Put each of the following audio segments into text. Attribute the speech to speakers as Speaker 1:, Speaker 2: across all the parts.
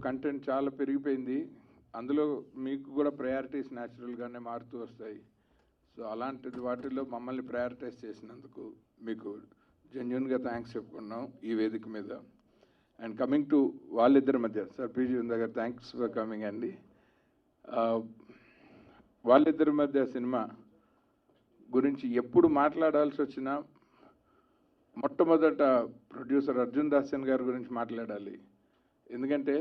Speaker 1: Content చాలా పెరిగిపోయింది. అందులో మీకు కూడా ప్రయారిటీస్ న్యాచురల్గానే మారుతూ వస్తాయి. సో అలాంటి వాటిల్లో మమ్మల్ని ప్రయారిటైజ్ చేసినందుకు మీకు జెన్యున్గా థ్యాంక్స్ చెప్పుకున్నాం ఈ వేదిక మీద. అండ్ కమింగ్ టు వాళ్ళిద్దరి మధ్య, సార్ పీజీ దగ్గర థ్యాంక్స్ ఫర్ కమింగ్ అండి. వాళ్ళిద్దరి మధ్య సినిమా గురించి ఎప్పుడు మాట్లాడాల్సి వచ్చినా మొట్టమొదట ప్రొడ్యూసర్ అర్జున్ దాస్యన్ గారి గురించి మాట్లాడాలి. ఎందుకంటే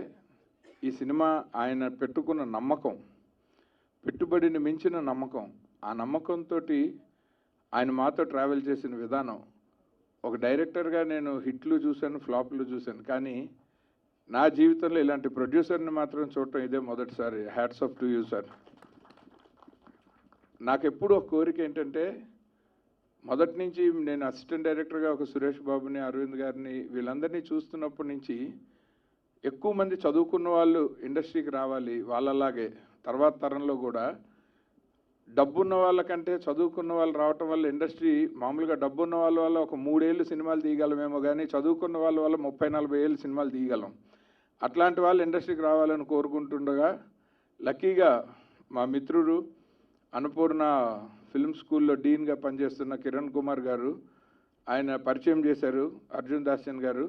Speaker 1: ఈ సినిమా ఆయన పెట్టుకున్న నమ్మకం, పెట్టుబడిని మించిన నమ్మకం, ఆ నమ్మకంతో ఆయన మాతో ట్రావెల్ చేసిన విధానం. ఒక డైరెక్టర్గా నేను హిట్లు చూశాను, ఫ్లాప్లు చూశాను, కానీ నా జీవితంలో ఇలాంటి ప్రొడ్యూసర్ని మాత్రం చూడటం ఇదే మొదటిసారి. Hats off to you sir. నాకు ఎప్పుడు ఒక కోరిక ఏంటంటే, మొదటి నుంచి నేను అసిస్టెంట్ డైరెక్టర్గా ఒక సురేష్ బాబుని, అరవింద్ గారిని, వీళ్ళందరినీ చూస్తున్నప్పటి నుంచి ఎక్కువ మంది చదువుకున్న వాళ్ళు ఇండస్ట్రీకి రావాలి. వాళ్ళలాగే తర్వాత తరంలో కూడా డబ్బున్న వాళ్ళకంటే చదువుకున్న వాళ్ళు రావటం వల్ల ఇండస్ట్రీ మామూలుగా డబ్బున్న వాళ్ళ వల్ల ఒక 3 ఏళ్ళు సినిమాలు తీయగలమేమో, కానీ చదువుకున్న వాళ్ళ వల్ల 30-40 ఏళ్ళు సినిమాలు తీయగలం. అట్లాంటి వాళ్ళు ఇండస్ట్రీకి రావాలని కోరుకుంటుండగా లక్కీగా మా మిత్రుడు అన్నపూర్ణ ఫిల్మ్ స్కూల్లో డీన్గా పనిచేస్తున్న కిరణ్ కుమార్ గారు ఆయన పరిచయం చేశారు. అర్జున్ దాస్యన్ గారు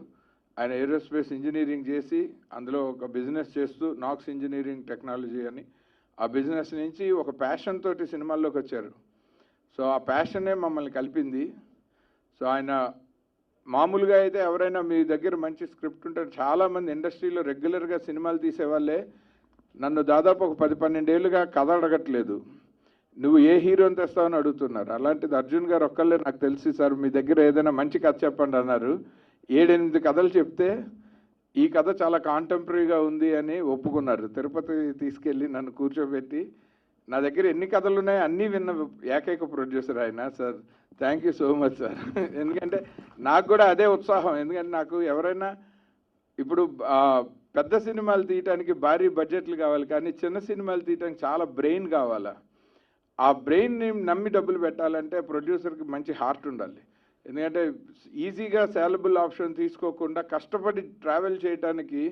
Speaker 1: ఆయన ఏరోస్పేస్ ఇంజనీరింగ్ చేసి అందులో ఒక బిజినెస్ చేస్తూ నాక్స్ ఇంజనీరింగ్ టెక్నాలజీ అని ఆ బిజినెస్ నుంచి ఒక ప్యాషన్ తోటి సినిమాల్లోకి వచ్చారు. సో ఆ ప్యాషనే మమ్మల్ని కలిపింది. సో ఆయన మామూలుగా అయితే ఎవరైనా మీ దగ్గర మంచి స్క్రిప్ట్ ఉంటే, చాలామంది ఇండస్ట్రీలో రెగ్యులర్గా సినిమాలు తీసేవాళ్ళే నన్ను దాదాపు ఒక 10-12 ఏళ్ళుగా కథ అడగట్లేదు, నువ్వు ఏ హీరోని తెస్తావని అడుగుతున్నారు. అలాంటిది అర్జున్ గారు ఒక్కళ్ళే నాకు తెలిసి, సార్ మీ దగ్గర ఏదైనా మంచి కథ చెప్పండి అన్నారు. 7-8 కథలు చెప్తే ఈ కథ చాలా కాంటెంపరీగా ఉంది అని ఒప్పుకున్నారు. తిరుపతి తీసుకెళ్ళి నన్ను కూర్చోబెట్టి నా దగ్గర ఎన్ని కథలు ఉన్నాయో అన్నీ విన్న ఏకైక ప్రొడ్యూసర్ ఆయన. Sir thank you so much sir. ఎందుకంటే నాకు కూడా అదే ఉత్సాహం. ఎందుకంటే నాకు ఎవరైనా ఇప్పుడు పెద్ద సినిమాలు తీయటానికి భారీ బడ్జెట్లు కావాలి, కానీ చిన్న సినిమాలు తీయటానికి చాలా బ్రెయిన్ కావాలా. ఆ బ్రెయిన్ని నమ్మి డబ్బులు పెట్టాలంటే ప్రొడ్యూసర్కి మంచి హార్ట్ ఉండాలి. ఎందుకంటే ఈజీగా సేలబుల్ ఆప్షన్ తీసుకోకుండా కష్టపడి ట్రావెల్ చేయడానికి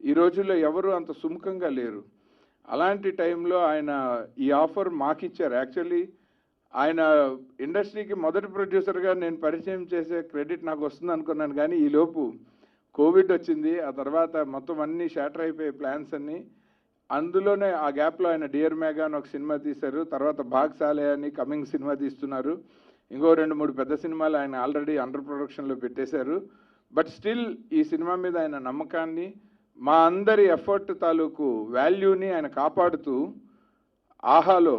Speaker 1: ఈ రోజుల్లో ఎవరు అంత సుముఖంగా లేరు. అలాంటి టైంలో ఆయన ఈ ఆఫర్ మాకిచ్చారు. యాక్చువల్లీ ఆయన ఇండస్ట్రీకి మొదటి ప్రొడ్యూసర్గా నేను పరిచయం చేసే క్రెడిట్ నాకు వస్తుంది అనుకున్నాను, కానీ ఈలోపు కోవిడ్ వచ్చింది. ఆ తర్వాత మొత్తం అన్నీ షాటర్ అయిపోయే ప్లాన్స్ అన్నీ. అందులోనే ఆ గ్యాప్లో ఆయన డియర్ మేఘా అని ఒక సినిమా తీశారు. తర్వాత భాగ్సాలే అని కమింగ్ సినిమా తీస్తున్నారు. ఇంకో 2-3 పెద్ద సినిమాలు ఆయన ఆల్రెడీ అండర్ ప్రొడక్షన్లో పెట్టేశారు. బట్ స్టిల్ ఈ సినిమా మీద ఆయన నమ్మకాన్ని, మా అందరి ఎఫర్ట్ తాలూకు వాల్యూని ఆయన కాపాడుతూ ఆహాలో,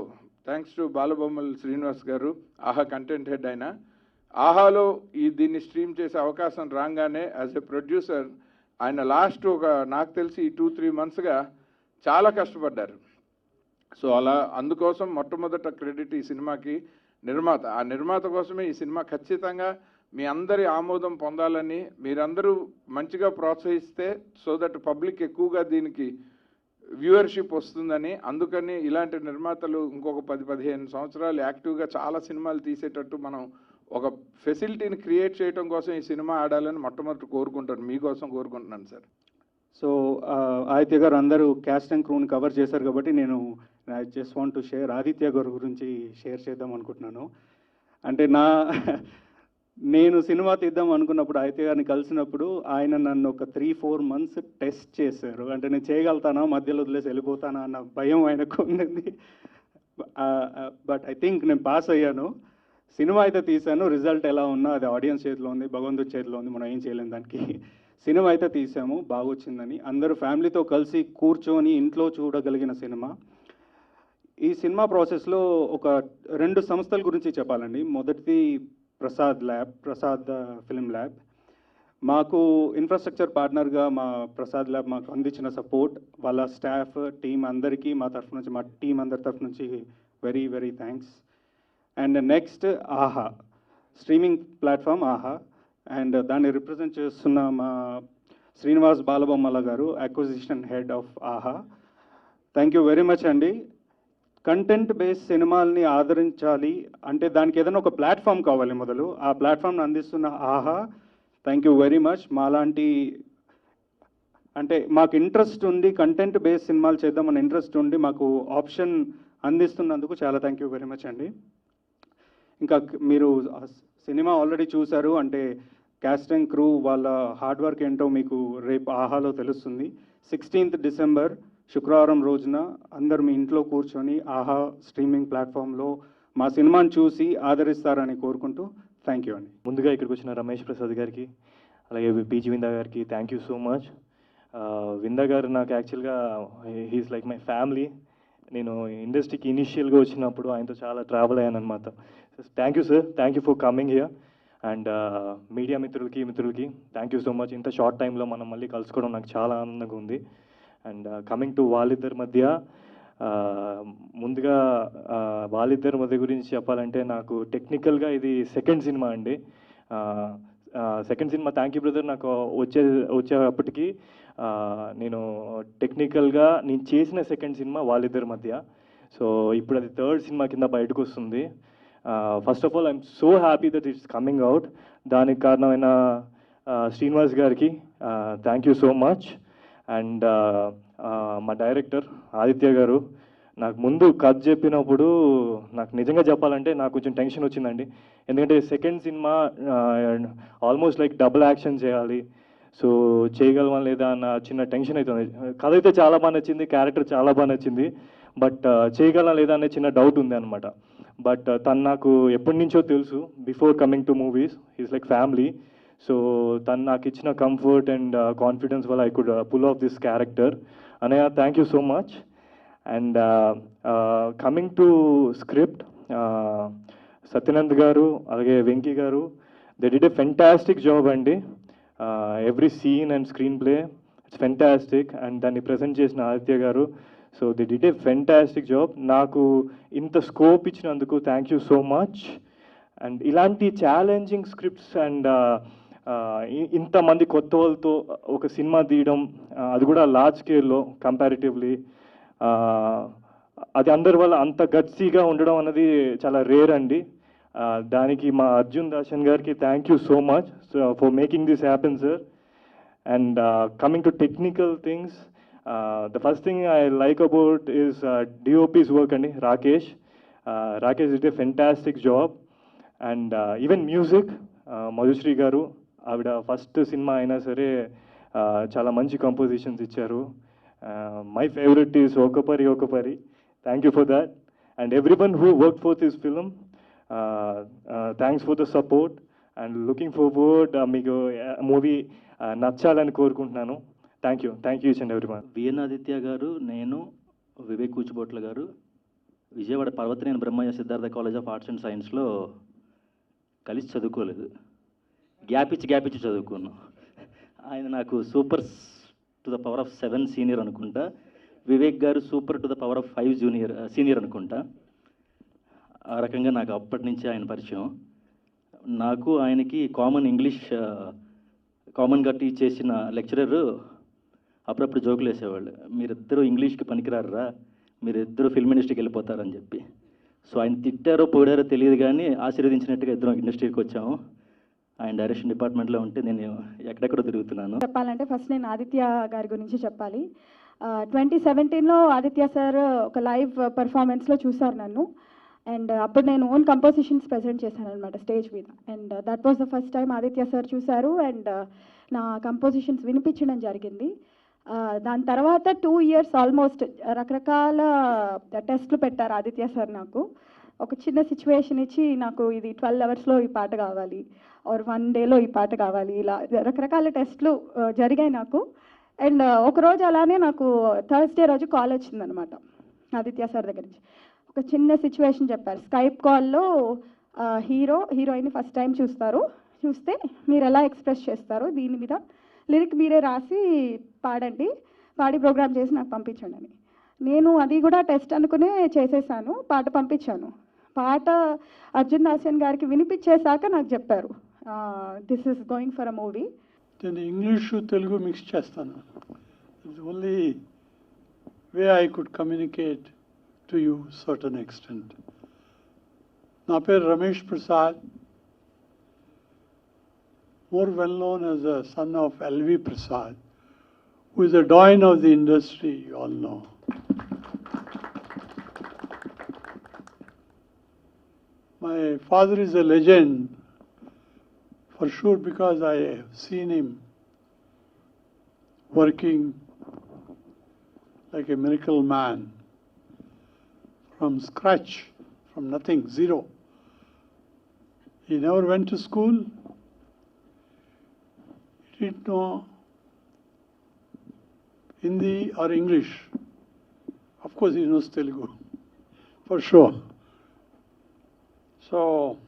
Speaker 1: థ్యాంక్స్ టు బాలబొమ్మల శ్రీనివాస్ గారు, ఆహా కంటెంట్ హెడ్ ఆయన, ఆహాలో దీన్ని స్ట్రీమ్ చేసే అవకాశం రాగానే యాజ్ ఎ ప్రొడ్యూసర్ ఆయన లాస్ట్ ఒక నాకు తెలిసి 2-3 మంత్స్గా చాలా కష్టపడ్డారు. సో అలా అందుకోసం మొట్టమొదట క్రెడిట్ ఈ సినిమాకి నిర్మాత. ఆ నిర్మాత కోసమే ఈ సినిమా ఖచ్చితంగా మీ అందరి ఆమోదం పొందాలని, మీరందరూ మంచిగా ప్రోత్సహిస్తే సో దట్ పబ్లిక్ ఎక్కువగా దీనికి వ్యూవర్షిప్ వస్తుందని, అందుకని ఇలాంటి నిర్మాతలు ఇంకొక 10-15 సంవత్సరాలు యాక్టివ్గా చాలా సినిమాలు తీసేటట్టు మనం ఒక ఫెసిలిటీని క్రియేట్ చేయడం కోసం ఈ సినిమా ఆడాలని మొట్టమొదటి కోరుకుంటాను, మీకోసం కోరుకుంటున్నాను సార్.
Speaker 2: సో ఆదిత్య గారు అందరూ క్యాస్ట్ అండ్ క్రూని కవర్ చేశారు కాబట్టి నేను I just want to share Aditya గారి గురించి షేర్ చేద్దాం అనుకుంటున్నాను. అంటే నేను సినిమా తీద్దాం అనుకున్నప్పుడు ఆదిత్య గారిని కలిసినప్పుడు ఆయన నన్ను ఒక 3-4 మంత్స్ టెస్ట్ చేశారు. అంటే నేను చేయగలుగుతానా, మధ్యలో వదిలేసి వెళ్ళిపోతానా అన్న భయం ఆయనకు ఉంది. బట్ ఐ థింక్ నేను పాస్ అయ్యాను. సినిమా అయితే తీశాను. రిజల్ట్ ఎలా ఉన్నా అది ఆడియన్స్ చేతిలో ఉంది, భగవంతుడి చేతిలో ఉంది, మనం ఏం చేయలేం దానికి. సినిమా అయితే తీసాము, బాగొచ్చిందని అందరూ ఫ్యామిలీతో కలిసి కూర్చొని ఇంట్లో చూడగలిగిన సినిమా. ఈ సినిమా ప్రాసెస్లో ఒక 2 సంస్థల గురించి చెప్పాలండి. మొదటిది ప్రసాద్ ఫిల్మ్ ల్యాబ్. మాకు ఇన్ఫ్రాస్ట్రక్చర్ పార్ట్నర్గా మా ప్రసాద్ ల్యాబ్ మాకు అందించిన సపోర్ట్, వాళ్ళ స్టాఫ్ టీం అందరికీ మా తరఫు నుంచి, మా టీం అందరి తరఫు నుంచి very very thanks. And next ఆహా స్ట్రీమింగ్ ప్లాట్ఫామ్ ఆహా, అండ్ దాన్ని రిప్రజెంట్ చేస్తున్న మా శ్రీనివాస్ బాలబొమ్మల గారు, అక్విజిషన్ హెడ్ ఆఫ్ ఆహా. థ్యాంక్ యూ వెరీ మచ్ అండి. కంటెంట్ బేస్డ్ సినిమాల్ని ఆదరించాలి అంటే దానికి ఏదైనా ఒక ప్లాట్ఫామ్ కావాలి. మొదలు ఆ ప్లాట్ఫామ్ని అందిస్తున్న ఆహా, థ్యాంక్ యూ వెరీ మచ్. మాలాంటి అంటే మాకు ఇంట్రెస్ట్ ఉండి కంటెంట్ బేస్డ్ సినిమాలు చేద్దామని ఇంట్రెస్ట్ ఉండి మాకు ఆప్షన్ అందిస్తున్నందుకు చాలా థ్యాంక్ యూ వెరీ మచ్ అండి. ఇంకా మీరు సినిమా ఆల్రెడీ చూశారు, అంటే క్యాస్ట్ అండ్ క్రూ వాళ్ళ హార్డ్ వర్క్ ఏంటో మీకు రేపు ఆహాలో తెలుస్తుంది. 16th December శుక్రవారం రోజున అందరు మీ ఇంట్లో కూర్చొని ఆహా స్ట్రీమింగ్ ప్లాట్ఫామ్లో మా సినిమాని చూసి ఆదరిస్తారని కోరుకుంటూ థ్యాంక్ యూ అండి.
Speaker 3: ముందుగా ఇక్కడికి వచ్చిన రమేష్ ప్రసాద్ గారికి, అలాగే పీజీ విందా గారికి థ్యాంక్ యూ సో మచ్. విందా గారు నాకు యాక్చువల్గా హీస్ లైక్ మై ఫ్యామిలీ. నేను ఇండస్ట్రీకి ఇనిషియల్గా వచ్చినప్పుడు ఆయనతో చాలా ట్రావెల్ అయ్యాను అనమాట. Thank you sir, thank you for coming here. And media మిత్రులకి థ్యాంక్ యూ సో మచ్. ఇంత షార్ట్ టైంలో మనం మళ్ళీ కలుసుకోవడం నాకు చాలా ఆనందంగా ఉంది. అండ్ కమింగ్ టు వాళ్ళిద్దరి మధ్య, ముందుగా వాళ్ళిద్దరి మధ్య గురించి చెప్పాలంటే నాకు టెక్నికల్గా ఇది సెకండ్ సినిమా అండి. Second cinema thank you brother. నాకు వచ్చేటప్పటికి నేను టెక్నికల్గా నేను చేసిన సెకండ్ సినిమా వాళ్ళిద్దరి మధ్య. సో ఇప్పుడు అది థర్డ్ సినిమా కింద బయటకు వస్తుంది. First of all I'm so happy that it's coming out. దానికి కారణమైన శ్రీనివాస్ గారికి thank you so much. And మా డైరెక్టర్ ఆదిత్య గారు నాకు ముందు కథ చెప్పినప్పుడు నాకు నిజంగా చెప్పాలంటే నాకు కొంచెం టెన్షన్ వచ్చిందండి. ఎందుకంటే second cinema almost like double action చేయాలి. సో చేయగలమా లేదా అన్న చిన్న టెన్షన్ అవుతుంది. కథ అయితే చాలా బాగా నచ్చింది, క్యారెక్టర్ చాలా బాగా నచ్చింది, బట్ చేయగలమా లేదా అనే చిన్న డౌట్ ఉంది అనమాట. బట్ తను నాకు ఎప్పటి నుంచో తెలుసు, before coming to movies is like family. So తను నాకు ఇచ్చిన కంఫర్ట్ అండ్ కాన్ఫిడెన్స్ వల్ల I could pull off this character. అనయ్య thank you so much. And coming to script, Satyanand garu అలాగే Venky garu they did a fantastic job అండి. Every scene and screenplay it's fantastic. And దాన్ని present చేసిన Aditya garu, so they did a fantastic job. నాకు ఇంత scope ఇచ్చినందుకు thank you so much. And ఇలాంటి challenging scripts and ఇంతమంది కొత్త వాళ్ళతో ఒక సినిమా తీయడం, అది కూడా లార్జ్ స్కేల్లో కంపారిటివ్లీ, అది అందరి వల్ల అంత గట్సీగా ఉండడం అన్నది చాలా రేర్ అండి. దానికి మా అర్జున్ దాషన్ గారికి thank you so much for making this happen sir. And coming to technical things, the first thing I like about is DOP's work అండి. Rakesh it a fantastic job. And even music Madhushree గారు, ఆవిడ first cinema అయినా సరే చాలా మంచి compositions ఇచ్చారు. My favourite is Okapari. Thank you for that. And every one who work for this film, thanks for the support. And looking forward మీకు movie నచ్చాలని కోరుకుంటున్నాను. Thank you each and every one.
Speaker 4: V N Aditya గారు, నేను, వివేక్ కూచిబోట్ల గారు Vijayawada Parvathaneni Brahmayya Siddhartha college of arts and సైన్స్లో కలిసి చదువుకోలేదు, gap ఇచ్చి చదువుకున్నాం. ఆయన నాకు super to the power of 7 senior అనుకుంటా, వివేక్ గారు super to the power of 5 senior అనుకుంటా. ఆ రకంగా నాకు అప్పటి నుంచి ఆయన పరిచయం. నాకు ఆయనకి ఇంగ్లీష్ కామన్గా టీచ్ చేసిన లెక్చరర్ అప్పుడప్పుడు జోకులు వేసేవాళ్ళు, మీరిద్దరూ ఇంగ్లీష్కి పనికిరారా, మీరిద్దరూ ఫిల్మ్ ఇండస్ట్రీకి వెళ్ళిపోతారని చెప్పి. సో ఆయన తిట్టారో పొగిడారో తెలియదు కానీ ఆశీర్వదించినట్టుగా ఇద్దరం ఇండస్ట్రీకి వచ్చాము. ఆయన డైరెక్షన్ డిపార్ట్మెంట్లో ఉంటే నేను ఎక్కడెక్కడో తిరుగుతున్నాను.
Speaker 5: చెప్పాలంటే ఫస్ట్ నేను ఆదిత్య గారి గురించి చెప్పాలి. 2017లో ఆదిత్య సార్ ఒక లైవ్ పర్ఫార్మెన్స్లో చూసారు నన్ను. అండ్ అప్పుడు నేను ఓన్ కంపోజిషన్స్ ప్రజెంట్ చేశాను అనమాట స్టేజ్ మీద. And that was the first time Aditya sir చూశారు అండ్ నా కంపోజిషన్స్ వినిపించడం జరిగింది. దాని తర్వాత 2 years ఆల్మోస్ట్ రకరకాల టెస్ట్లు పెట్టారు ఆదిత్య సార్. నాకు ఒక చిన్న సిచ్యువేషన్ ఇచ్చి నాకు ఇది 12 hours ఈ పాట కావాలి ఆర్ 1 dayలో ఈ పాట కావాలి, ఇలా రకరకాల టెస్ట్లు జరిగాయి నాకు. అండ్ ఒకరోజు అలానే నాకు థర్స్డే రోజు కాల్ వచ్చిందనమాట ఆదిత్య సార్ దగ్గర నుంచి. ఒక చిన్న సిచ్యువేషన్ చెప్పారు. స్కైప్ కాల్లో హీరోయిన్ ఫస్ట్ టైం చూస్తే మీరు ఎలా ఎక్స్ప్రెస్ చేస్తారో దీని మీద లిరిక్ మీరే రాసి పాడి ప్రోగ్రామ్ చేసి నాకు పంపించండి అని. నేను అది కూడా టెస్ట్ అనుకునే చేసేసాను, పాట పంపించాను. పాట అర్జున్ దాసన్ గారికి వినిపించేశాక నాకు చెప్పారు this is going for a movie.
Speaker 6: నేను ఇంగ్లీషు తెలుగు మిక్స్ చేస్తాను. It's only way I could communicate to you certain extent. నా పేరు Ramesh Prasad, more well known as the son of L.V. Prasad, who is the doyen of the industry, you all know. My father is a legend, for sure, because I have seen him working like a miracle man from scratch, from nothing, zero. He never went to school. He didn't know Hindi or English. Of course, he knows Telugu, for sure. So,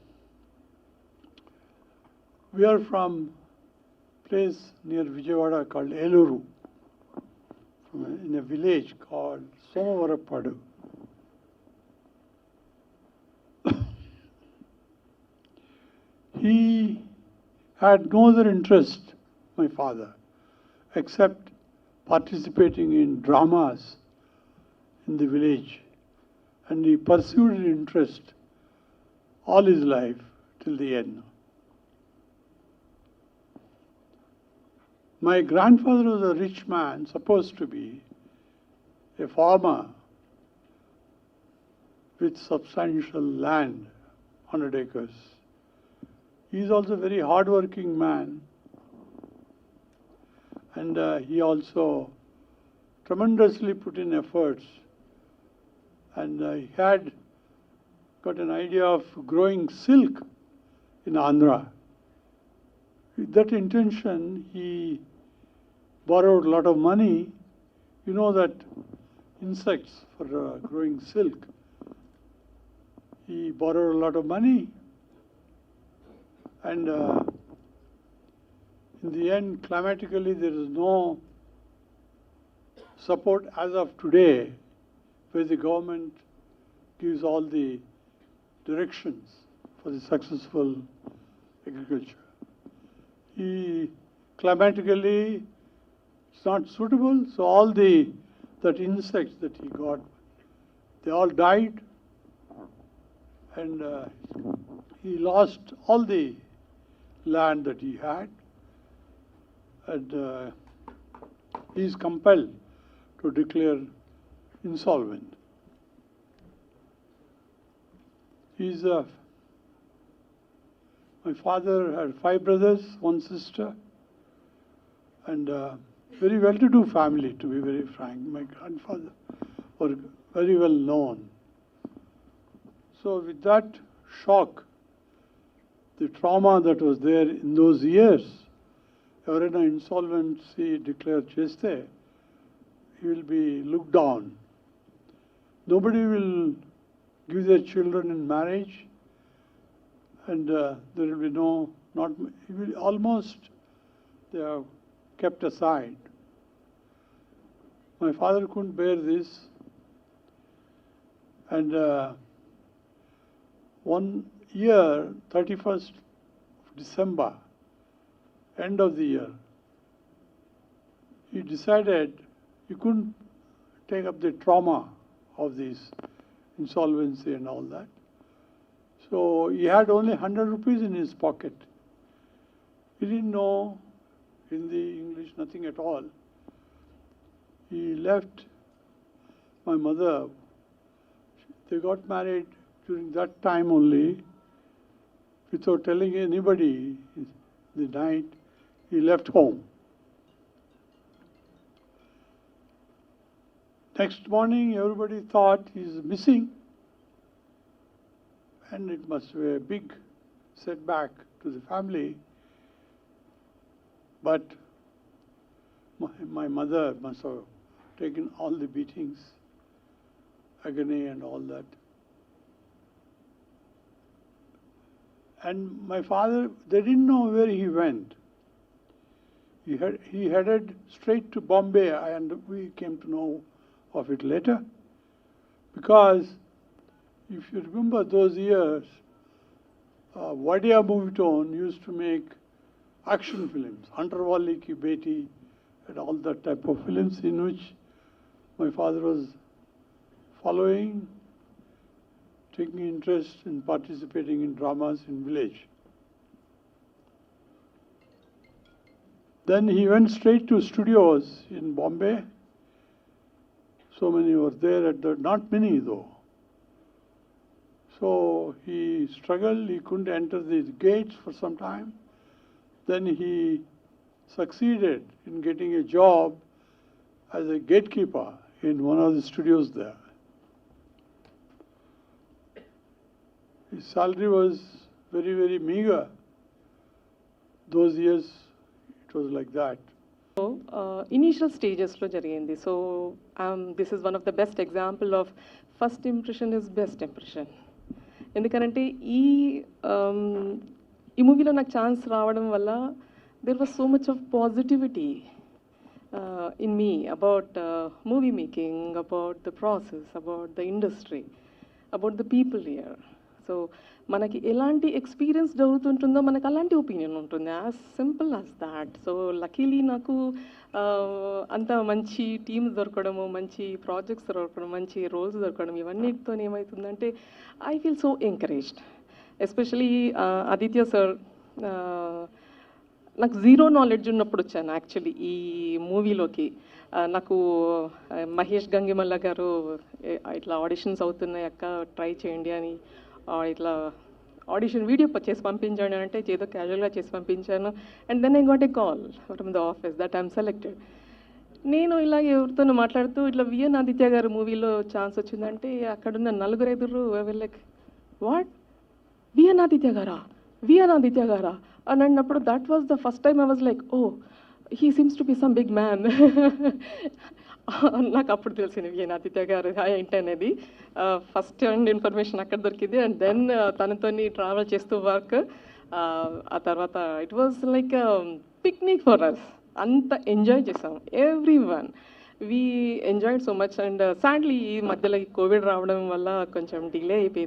Speaker 6: we are from a place near Vijayawada called Eluru, in a village called Somavarapadu. He had no other interest, my father, except participating in dramas in the village. And he pursued his interest all his life till the end. My grandfather was a rich man, supposed to be a farmer with substantial land, 100 acres. He is also a very hard-working man, and he also tremendously put in efforts, and he had got an idea of growing silk in Andhra. With that intention, he borrowed a lot of money. You know that insects for growing silk. He borrowed a lot of money, and in the end, climatically, there is no support as of today, where the government gives all the directions for the successful agriculture. Climatically, it's not suitable, so all that insects that he got, they all died, and he lost all the land that he had, and he is compelled to declare insolvent. My father had 5 brothers, 1 sister, and very well-to-do family, to be very frank. My grandfather was very well known. So with that shock, the trauma that was there in those years, ఎవరైనా insolvency declare చేస్తే, he will be looked down. Nobody will give their children in marriage, and there will be almost they are kept aside. My father couldn't bear this, and one year, 31st December, end of the year, he decided he couldn't take up the trauma of this insolvency and all that. So he had only 100 rupees in his pocket. He didn't know Hindi, English, nothing at all. He left my mother. They got married during that time only, without telling anybody. The night he left home. Next morning, everybody thought he's missing, and it must be a big setback to the family. But my mother must have taken all the beatings, agony and all that. And my father, they didn't know where he went. He headed straight to Bombay, and we came to know of it later. Because if you remember those years, Vadya Movietone used to make action films, Hunter Wali Ki Beti, and all that type of films, in which my father was following, taking interest in participating in dramas in village. Then he went straight to studios in Bombay. So many were there not many though. So he struggled, he couldn't enter these gates for some time. Then he succeeded in getting a job as a gatekeeper in one of the studios there. His salary was very, very meager. Those years, it was like that.
Speaker 7: Initial stages lo jarigindi. So this is one of the best example of first impression is best impression. ఎందుకంటే ఈ మూవీలో నాకు chance రావడం వల్ల there was so much of positivity in me about movie making, about the process, about the industry, about the people here. So మనకి ఎలాంటి experience జరుగుతుంటుందో మనకు అలాంటి ఒపీనియన్ ఉంటుంది, as simple as that. So luckily నాకు అంత మంచి టీమ్స్ దొరకడము, మంచి projects దొరకడం, మంచి రోల్స్ దొరకడం, ఇవన్నిటితో ఏమవుతుందంటే I feel so encouraged. Especially Aditya sir నాకు జీరో నాలెడ్జ్ ఉన్నప్పుడు వచ్చాను యాక్చువల్లీ ఈ మూవీలోకి. నాకు మహేష్ గంగిమల్ల గారు ఇట్లా ఆడిషన్స్ అవుతున్నాయి అక్క ట్రై చేయండి అని ఇట్లా ఆడిషన్ వీడియో చేసి పంపించాను అంటే ఏదో క్యాజువల్గా చేసి పంపించాను. And then I got a call from the office that I'm selected. నేను ఇలా ఎవరితో మాట్లాడుతూ ఇట్లా విఎన్ ఆదిత్య గారు మూవీలో ఛాన్స్ వచ్చిందంటే అక్కడున్న నలుగురు ఎదురు లైక్ వాట్ విఎన్ ఆదిత్య గారా అని అన్నప్పుడు that was the first time I was like oh he seems to be some big man. నాకు అప్పుడు తెలిసింది విఎన్ ఆదిత్య గారు ఏంటనేది. ఫస్ట్ హ్యాండ్ ఇన్ఫర్మేషన్ అక్కడ దొరికింది. అండ్ దెన్ తనతో ట్రావెల్ చేస్తూ వర్క్, ఆ తర్వాత it was like picnic for us. అంత ఎంజాయ్ చేసాం everyone, we enjoyed so much. And sadly ఈ మధ్యలో కోవిడ్ రావడం వల్ల కొంచెం డిలే అయిపోయింది.